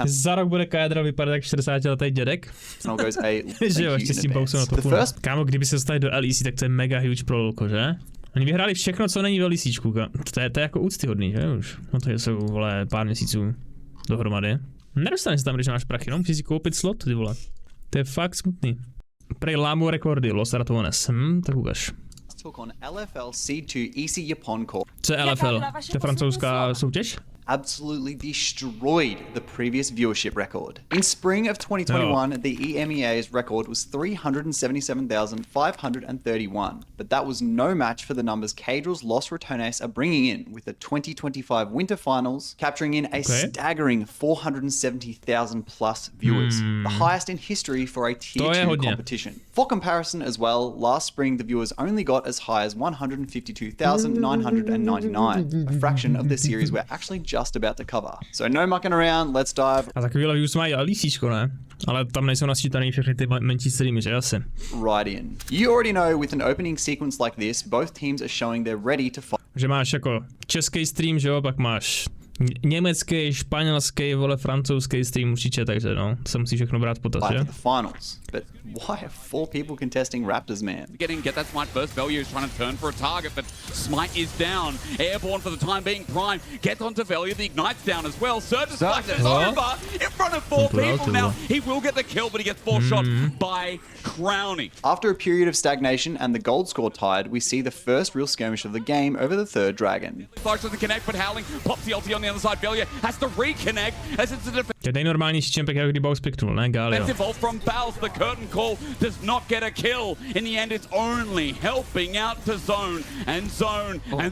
Za rok bude Kaedra vypadat jak 40letý dědek. Že jo, ještě s tím bousem na to půl. Kámo, kdyby se dostali do LEC, tak to je mega huge pro lolko, že? Oni vyhráli všechno, co není v LECčku. To je jako úctyhodný, že už? No to jsou, vole, pár měsíců dohromady. Nedostaneš se tam, když máš prachy, no? Musíš si koupit slot, ty vole. To je fakt smutný. Prej lámu rekordy, Los Ratones. Tak ukaž. Co je LFL? To je francouzská soutěž? Absolutely destroyed the previous viewership record. In spring of 2021, the EMEA's record was 377,531, but that was no match for the numbers Caedral's Los Ratones are bringing in with the 2025 Winter Finals, capturing in a staggering 470,000 plus viewers, the highest in history for a Tier 2 competition. For comparison as well, last spring the viewers only got as high as 152,999, a fraction of the series we're actually just about to cover. So no mucking around, let's dive. A takovýhle views mají LECčko, ne? Ale tam nejsou nasčítaný všechny ty menší streamy, že asi. Right in. You already know with an opening sequence like this, both teams are showing they're ready to fight. Že máš jako český stream, že jo, pak máš německý, španělský, vole, francouzský stream určitě, takže no, to se musí všechno brát potaz, že? The finals. But why are 4 people contesting Raptors, man? Get that smite first. Velia is trying to turn for a target, but smite is down. Airborne for the time being. Prime gets onto Velia. The ignite's down as well. Surge flashes over in front of 4 people. Now he will get the kill, but he gets 4 shot by Crowny. After a period of stagnation and the gold score tied, we see the first real skirmish of the game over the 3rd dragon. Flash to the connect, but Howling pops the ulti on the other side. Velia has to reconnect as it's a defensive. To je nejnormální čempek, jako kdyby spiknul, ne, Galio. Defensive from Bals. The curtain call does not get a kill. In the end, it's only helping out to zone, and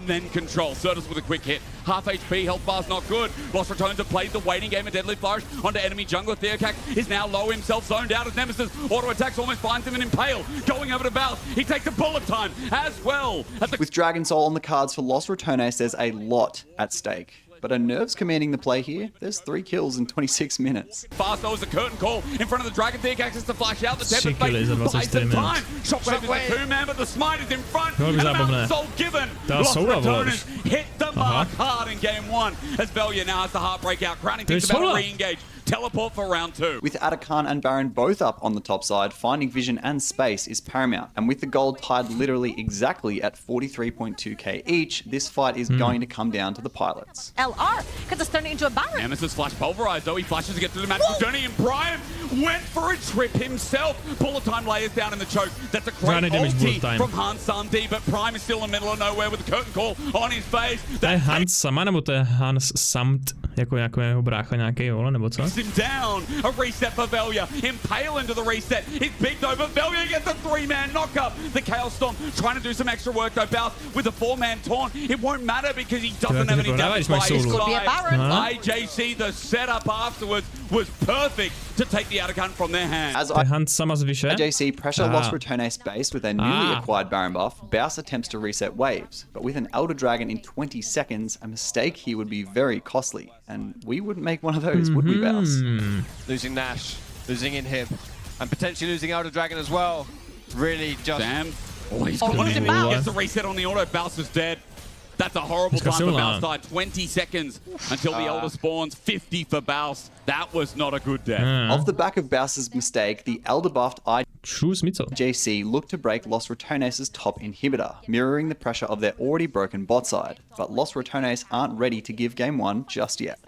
then control. Certus with a quick hit. Half HP, health bar's not good. Los Ratones have played the waiting game. A deadly flourish onto enemy jungler. Theocak is now low himself, zoned out as Nemesis. Auto attacks almost finds him and impale. Going over to Bals. He takes a bullet time as well. With Dragon Soul on the cards for Los Ratones, there's a lot at stake. But are nerves commanding the play here? There's 3 kills in 26 minutes. Fast though is a curtain call in front of the Dragon. Theocak has to flash out. The Tempest buys some time. Shockwave is a 2-man, but the smite is in front. And amount of soul given. Los Ratones hit the mark hard in game 1 as Velia now has the heartbreak out. Crowning thinks about a re-engage. Teleport for round 2. With Atakan and Baron both up on the top side, finding vision and space is paramount. And with the gold tied literally exactly at 43.2k each, this fight is going to come down to the pilots. LR, because it's turning into a Baron. Nemesis flash pulverized though. He flashes to get through the magical journey, and Prime went for a trip himself. Bullet time layers down in the choke. That's a great ulti from Hans Samdi, but Prime is still in the middle of nowhere with the curtain call on his face. To je Hans sama, nebo to je Hans Samt, jako jeho brácha nějaký, vole, nebo co? Him down. A reset for Velia. Impale into the reset. He's bigged over. Velia gets a 3-man knockup. The Chaos Storm trying to do some extra work though. Bounce with a 4-man taunt. It won't matter because he doesn't have any damage by his side. IJC, the setup afterwards was perfect to take the Atakan from their hands. As IJC pressure Los Ratones base with their newly acquired Baron buff, Baus attempts to reset waves. But with an Elder Dragon in 20 seconds, a mistake here would be very costly. And we wouldn't make one of those, would we, Baus? Losing Nash, losing Inhib, and potentially losing Elder Dragon as well. Really just... Damn. Oh, he's gets the reset on the auto. Baus is dead. That's a horrible time for Baus. 20 seconds until the Elder spawns. 50 for Baus. That was not a good death. Off the back of Baus's mistake, the Elder buffed IJC looked to break Los Ratones' top inhibitor, mirroring the pressure of their already broken bot side. But Los Ratones aren't ready to give game 1 just yet.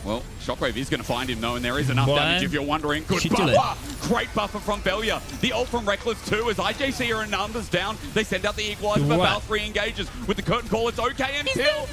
Well, Shockwave is going to find him though, and there is enough damage if you're wondering. Good buffer! Great buffer from Velia. The ult from Reckless too, as IJC are in numbers down. They send out the equalizer, but Baus re-engages with the curtain call. It's okay until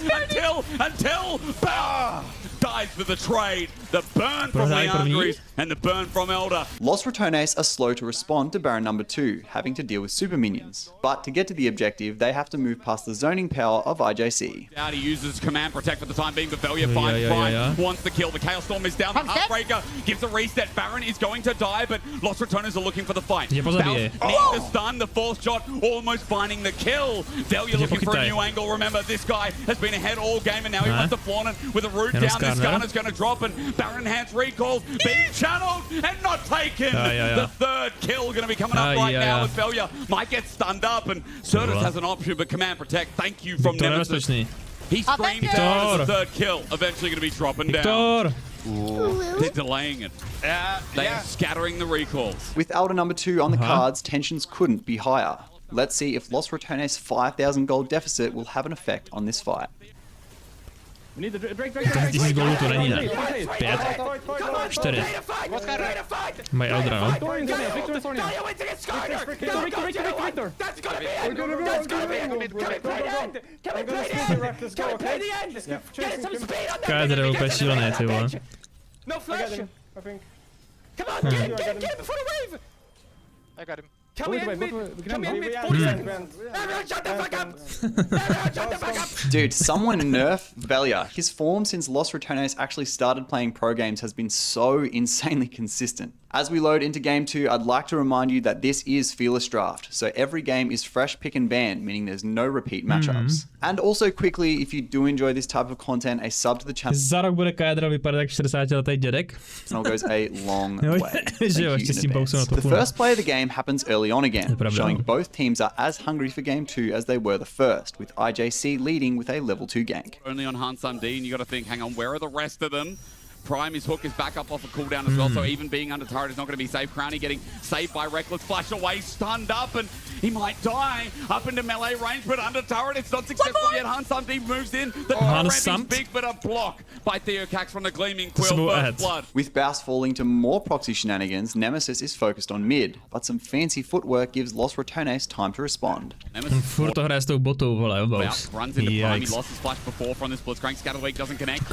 Baus dies for the trade. The burn from Leandries and the burn from Elder. Los Ratones are slow to respond to Baron number 2, having to deal with super minions. But to get to the objective, they have to move past the zoning power of IJC. He uses Command Protect for the time being, but Velia finds Prime, wants the kill. The Chaos Storm is down. The Heartbreaker gives a reset. Baron is going to die, but Los Ratones are looking for the fight. Needs the stun, the 4th shot, almost finding the kill. Velia looking for a new angle. Remember, this guy has been ahead all game, and now he wants to flaunt it with a root down. This Skarner's going to drop, and Baron Hans recalls, being channeled and not taken. The 3rd kill going to be coming up right now with Velia. Might get stunned up, and Certus has an option, but Command Protect, thank you from Nemesis. He screamed down as the 3rd kill, eventually going to be dropping down. They're delaying it. They are scattering the recalls. With Elder number 2 on the cards, tensions couldn't be higher. Let's see if Los Ratones' 5,000 gold deficit will have an effect on this fight. We need the Drake. 1000 goldů to není, ne? 5, 4. Mají Eldra, no? Kaiser je úplně šílený, ty vole. No flash. I think. Come on, get him before the wave. I got him. Come in mid. Everyone shut the fuck up. Everyone shut the fuck up. Dude, someone nerf Velia. His form since Los Ratones actually started playing pro games has been so insanely consistent. As we load into game 2, I'd like to remind you that this is Fearless Draft, so every game is fresh pick and ban, meaning there's no repeat matchups. And also quickly, if you do enjoy this type of content, a sub to the channel. Za rok bude Kajdra vypadat jak 40letý dědek. Channel goes a long way. Thank you in advance. The first play of the game happens early on again, showing both teams are as hungry for game 2 as they were the first, with IJC leading with a level 2 gank. Only on navždy, and you got to think, hang on, where are the rest of them? Prime, his hook is back up off a cooldown as well, so even being under turret is not going to be safe. Crownie getting saved by Reckless, flash away, stunned up, and he might die up into melee range, but under turret, it's not successful yet. navždy moves in. The ramp is big, but a block by Theocax from the Gleaming Quill, first blood. With Baus falling to more proxy shenanigans, Nemesis is focused on mid, but some fancy footwork gives Los Ratones time to respond. Furt to hraje s tou botou, vole, Baus. Runs into Prime, he lost his flash before from this Blitzcrank, Scatterwake doesn't connect.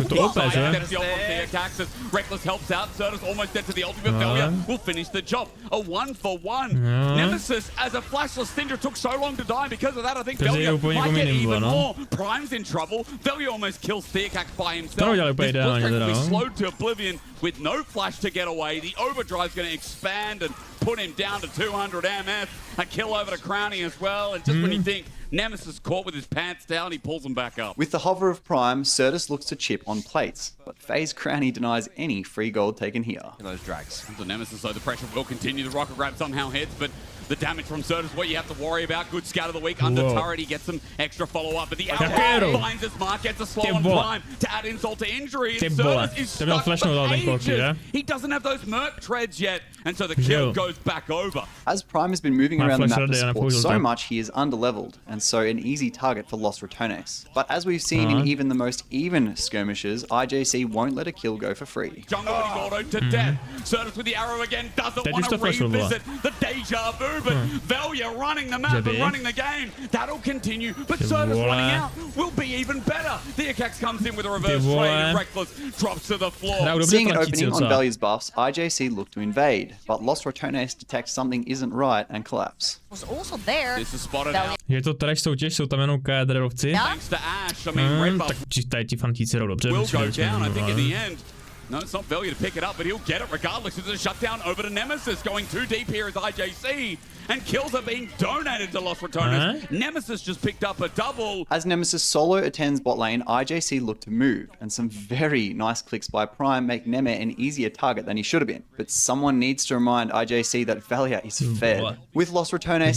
Reckless helps out. Certus almost dead to the ultimate. Velia will finish the job. A 1-for-1. Nemesis, as a flashless Syndra, took so long to die. Because of that, I think Velia might get even more. Prime's in trouble. Velia almost kills Theocax by himself. This Blitzcrank will be slowed to oblivion with no flash to get away. The overdrive's going to expand and put him down to 200 MS. A kill over to Crownie as well. And just when you think Nemesis caught with his pants down, he pulls him back up. With the hover of Prime, Certus looks to chip on plates, but FaZe Crownie denies any free gold taken here. Those drags. The Nemesis, though, the pressure will continue. The rocket grab somehow hits, but the damage from Certus, what you have to worry about. Good scout of the week. Under turret, he gets some extra follow-up, but the outlaw finds his mark, gets a slow on Prime to add insult to injury. And Certus is stuck for ages. He doesn't have those Merc treads yet, and so the kill goes back over. As Prime has been moving around the map to support so much, he is underleveled, and so an easy target for Los Ratones. But as we've seen in even the most even skirmishes, IJC won't let a kill go for free. Jungle autoed to death. Certus with the arrow again doesn't want to revisit the deja vu. But Velia running the map and running the game, that'll continue. But Certus running out will be even better. Theocax comes in with a reverse trade and Reckless drops to the floor. Seeing an opening on Velia's buffs, IJC look to invade, but Los Ratones detect something isn't right and collapse. Was also there. This is spotted out. Je to trash soutěž, jsou tam jenom KDrovci. Thanks to Ash, I mean, Red Buff tady ti fantíci jdou dobře. Will go down, I think in the end. No, it's not Velia to pick it up, but he'll get it regardless. It's a shutdown over to Nemesis, going too deep here as IJC. And kills are being donated to Los Ratones. Nemesis just picked up a double. As Nemesis solo attends bot lane, IJC look to move, and some very nice clicks by Prime make Neme an easier target than he should have been. But someone needs to remind IJC that Velia is fed. With Los Ratones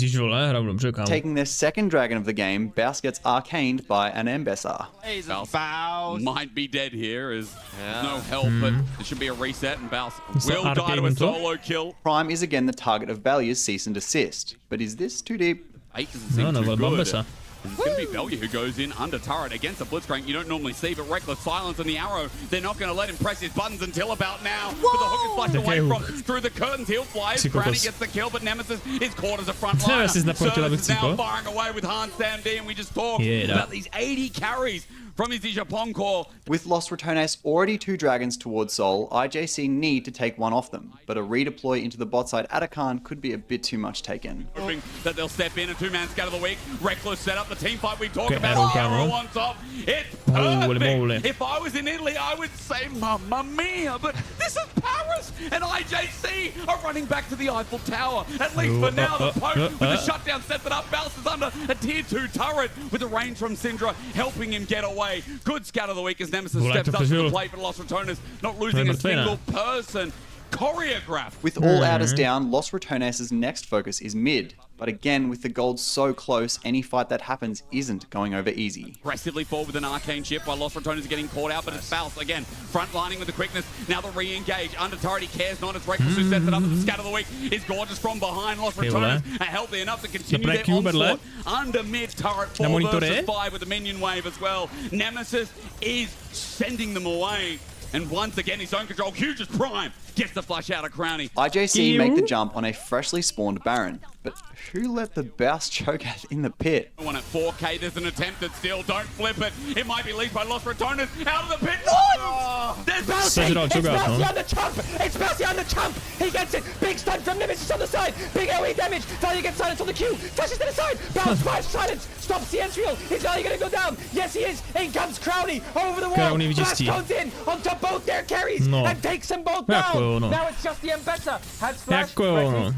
taking their second dragon of the game, Baus gets arcaned by an Embessar. Baus might be dead here, as no help, but there should be a reset, and Baus will die to a solo kill. Prime is again the target of Velia's cease and desist. But is this too deep? 8 doesn't seem too good. It's going to be Velia who goes in under turret against a Blitzcrank you don't normally see, but Reckless silence and the arrow. They're not going to let him press his buttons until about now. But the hook is flashed away from through the curtains. He'll fly. Brownie gets the kill, but Nemesis is caught as a front liner. Certus is now firing away with navždy, and we just talked about these 80 carries from his Japon core. With Los Ratones already 2 dragons towards Soul, IJC need to take one off them, but a redeploy into the bot side Atakan could be a bit too much taken. Hoping that they'll step in, a 2-man scout of the week. Reckless set up the team fight we talk about. Arrow on top. It's perfect. If I was in Italy, I would say Mamma Mia, but this is Paris, and IJC are running back to the Eiffel Tower. At least for now, the poke with the shutdown sets it up. Baus is under a tier 2 turret with a range from Syndra helping him get away. Good scout of the week as Nemesis steps up to the plate, but Los Ratones not losing a single person. Choreograph. With all outers down, Los Ratones' next focus is mid, But again, with the gold so close, any fight that happens isn't going over easy. Aggressively forward with an arcane chip while Los Ratones is getting caught out, but it's Faust again, front lining with the quickness. Now the re-engage. Under turret, he cares not as Reckless who sets it up. The scatter of the week is gorgeous from behind. Los Ratones are healthy enough to continue their onslaught. Under mid turret, 4 versus 5 with the minion wave as well. Nemesis is sending them away. And once again, his own control, huge as Prime, gets the flush out of Crowny. IJC make the jump on a freshly spawned Baron, but who let the Baus choke in the pit? One at 4K, there's an attempt at steal, don't flip it. It might be leaked by Los Ratones, out of the pit. Oh! There's Bousy! It's Bousy on the chump! It's Bousy on the chump! He gets it! Big stun from Nemesis on the side! Big AoE damage! Value gets silence on the Q! Flashes to the side! Bounce, flash, silence! Stops the Ezreal! Is Value gonna go down? Yes, he is! In comes Crowny! Over the wall! Blast comes in! Onto both their carries! And takes them both down! Now it's just the Mbessa! Has flash,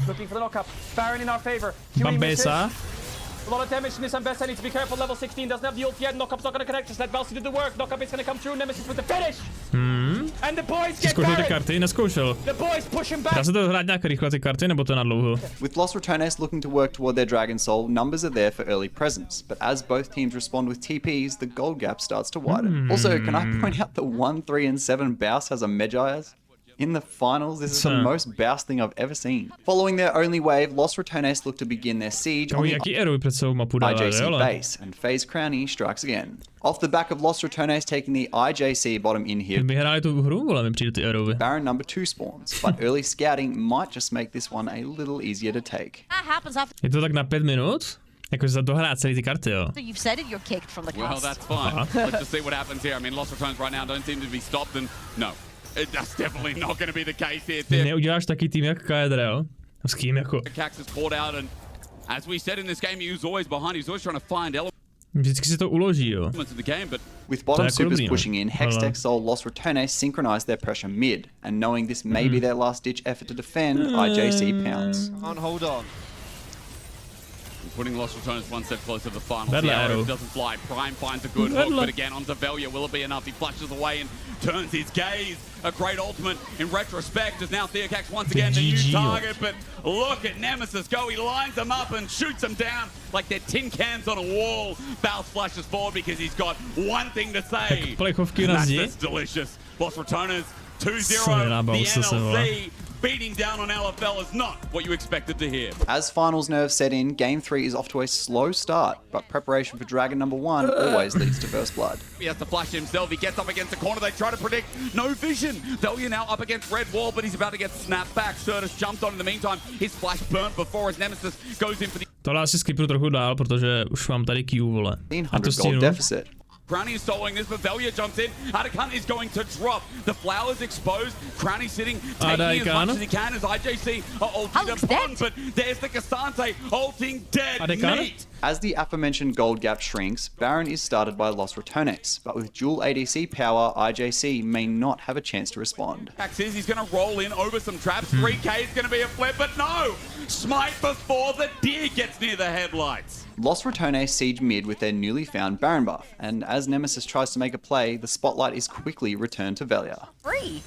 looking for the knock-up. Baron in our favor. Mbessa. A lot of damage from this Mbessa. Needs to be careful. Level 16 doesn't have the ult yet. Knock-up's not gonna connect. Just let Balsi do the work. Knock-up is gonna come through. Nemesis with the finish. And the boys get Baron. Ty karty, neskoušel. The boys push him back. Dá se to hrát nějak rychle ty karty, nebo to na dlouho? With Los Ratones looking to work toward their Dragon Soul, numbers are there for early presence. But as both teams respond with TPs, the gold gap starts to widen. Also, can I point out the 1, 3, and 7 Baus has a Medjayas? In the finals, this is the most Baus thing I've ever seen. Following their only wave, Los Ratones look to begin their siege on the IJC base, and FaZe Crowny strikes again. Off the back of Los Ratones taking the IJC bottom in here, Baron number 2 spawns, but early scouting might just make this one a little easier to take. That happens after. Je to tak na 5 minut? Jakože za dohrát celý ty karty, jo. You've said it, you're kicked from the cast. Well, that's fine. Let's just see what happens here. I mean, Los Ratones right now don't seem to be stopped, and no. That's definitely not going to be the case here. Neuděláš taky tým jak Kaedra, jo? S kým jako? Cax is caught out, and as we said in this game, he was always behind. He's always trying to find Vždycky si to uloží, jo. With bottom supers pushing in, Hextech Soul, Los Ratones synchronize their pressure mid, and knowing this may be their last-ditch effort to defend, IJC pounds. Hold on. Putting Los Ratones one step closer to the final. The arrow doesn't fly. Prime finds a good hook, but again onto Velia. Will it be enough? He flushes away and turns his gaze. A great ultimate in retrospect as now Theocax once again the new target. But look at Nemesis go. He lines them up and shoots them down like they're tin cans on a wall. Baus flashes forward because he's got one thing to say. That's delicious. Los Ratones 2-0. The NLC beating down on LFL is not what you expected to hear. As finals nerves set in, Game 3 is off to a slow start, but preparation for Dragon number 1 always leads to first blood. He has to flash himself, he gets up against the corner, they try to predict, no vision. Velia now up against red wall, but he's about to get snapped back. Certus jumped on in the meantime, his flash burnt before his Nemesis goes in for the... Tohle asi skipnu trochu dál, protože už mám tady Q, vole. A to gold deficit. Crowny is soloing this, but Velia jumps in. Adakan is going to drop. The flower's exposed. Crowny sitting, taking as much as he can as IJC are ulting upon, but there's the Cassante ulting dead meat. As the aforementioned gold gap shrinks, Baron is started by Los Ratones, but with dual ADC power, IJC may not have a chance to respond. He's going to roll in over some traps. 3K is going to be a flip, but no! Smite before the deer gets near the headlights. Los Ratones siege mid with their newly found Baron buff, and as Nemesis tries to make a play, the spotlight is quickly returned to Velia. Free.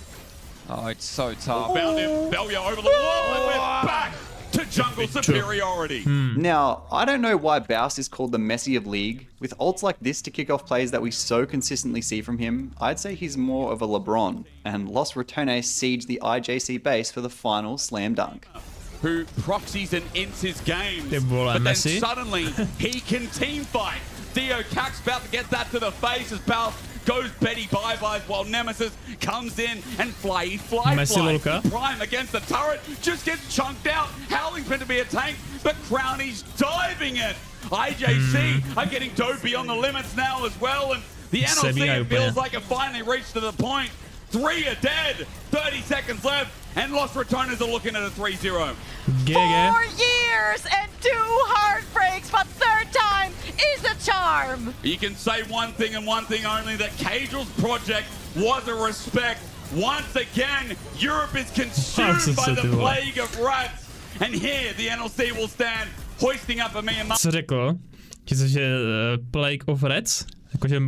Oh, it's so tough. Found him, Velia over the wall, and we're back to jungle superiority. Now, I don't know why Baus is called the Messi of League. With ults like this to kick off plays that we so consistently see from him, I'd say he's more of a LeBron, and Los Ratones siege the IJC base for the final slam dunk. Who proxies and ends his games, but then suddenly he can team fight. Theocax about to get that to the face as Baus goes Betty bye-byes while Nemesis comes in and fly. Prime against the turret, just gets chunked out. Howling's meant to be a tank, but Crowny's diving it. IJC are getting dopey on the limits now as well, and the NLC feels like it finally reached to the point. 3 are dead, 30 seconds left, and Los Ratones are looking at a 3-0. 4 years and 2 heartbreaks, but third time is a charm. You can say one thing and one thing only, that Caedrel's project was a respect. Once again, Europe is consumed by the plague of rats, and here the NLC will stand, hoisting up a million... Co řekl? Že plague of rats? Jakože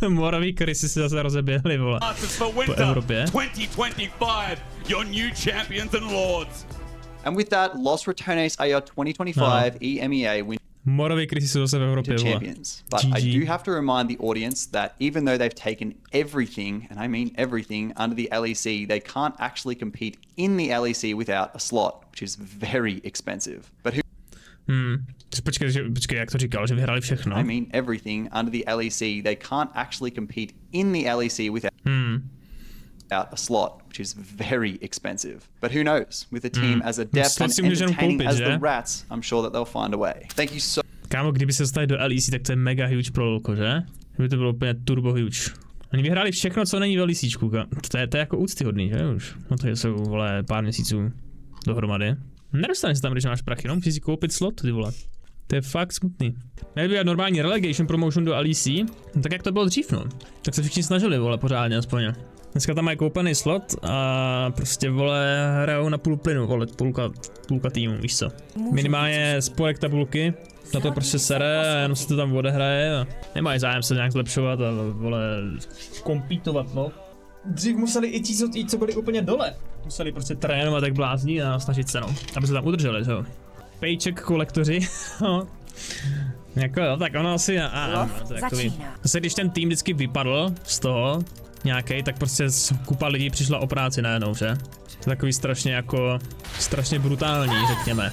morový krysy si zase rozeběhly, vole, po Evropě. 2025, your new champions and lords. And with that, Los Ratones are your 2025 EMEA win Morově krysy jsou zase v Evropě, champions. But I do have to remind the audience that even though they've taken everything, and I mean everything, under the LEC, they can't actually compete in the LEC without a slot, which is very expensive. But who Počkej, jak to říkal, že vyhráli všechno? I mean everything under the LEC, they can't actually compete in the LEC without a slot, which is very expensive. But who knows? With a team as adept and entertaining as the Rats, I'm sure that they'll find a way. Thank you so. Kámo, kdyby se dostali do LEC, tak to je mega huge pro lolko, že? Kdyby to bylo úplně turbo huge. Oni vyhráli všechno, co není ve LECčku. To je jako úctyhodný, že už? No to jsou, vole, pár měsíců dohromady. Nedostaneš se tam, když máš prachy, no? Musíš si koupit slot, ty vole. To je fakt smutný. Měli by normální relegation promotion do LEC, no tak jak to bylo dřív, no. Tak se všichni snažili, vole, pořádně aspoň. Dneska tam mají koupený slot a prostě, vole, hrajou na půl plynu, vole, půlka týmu, víš co. Minimálně spodek tabulky, na to prostě sere a jenom se to tam odehraje a nemají zájem se nějak zlepšovat a, vole, kompítovat, no. Dřív museli i ti, co byli úplně dole. Museli prostě trénovat jak blázní a snažit se, no, aby se tam udrželi, že jo. Paycheck kolektoři, no. Jako jo, tak ono asi, to je takový. Zase když ten tým vždycky vypadl z toho, nějakej, tak prostě kupa lidí přišla o práci najednou, že? To je takový strašně brutální, řekněme.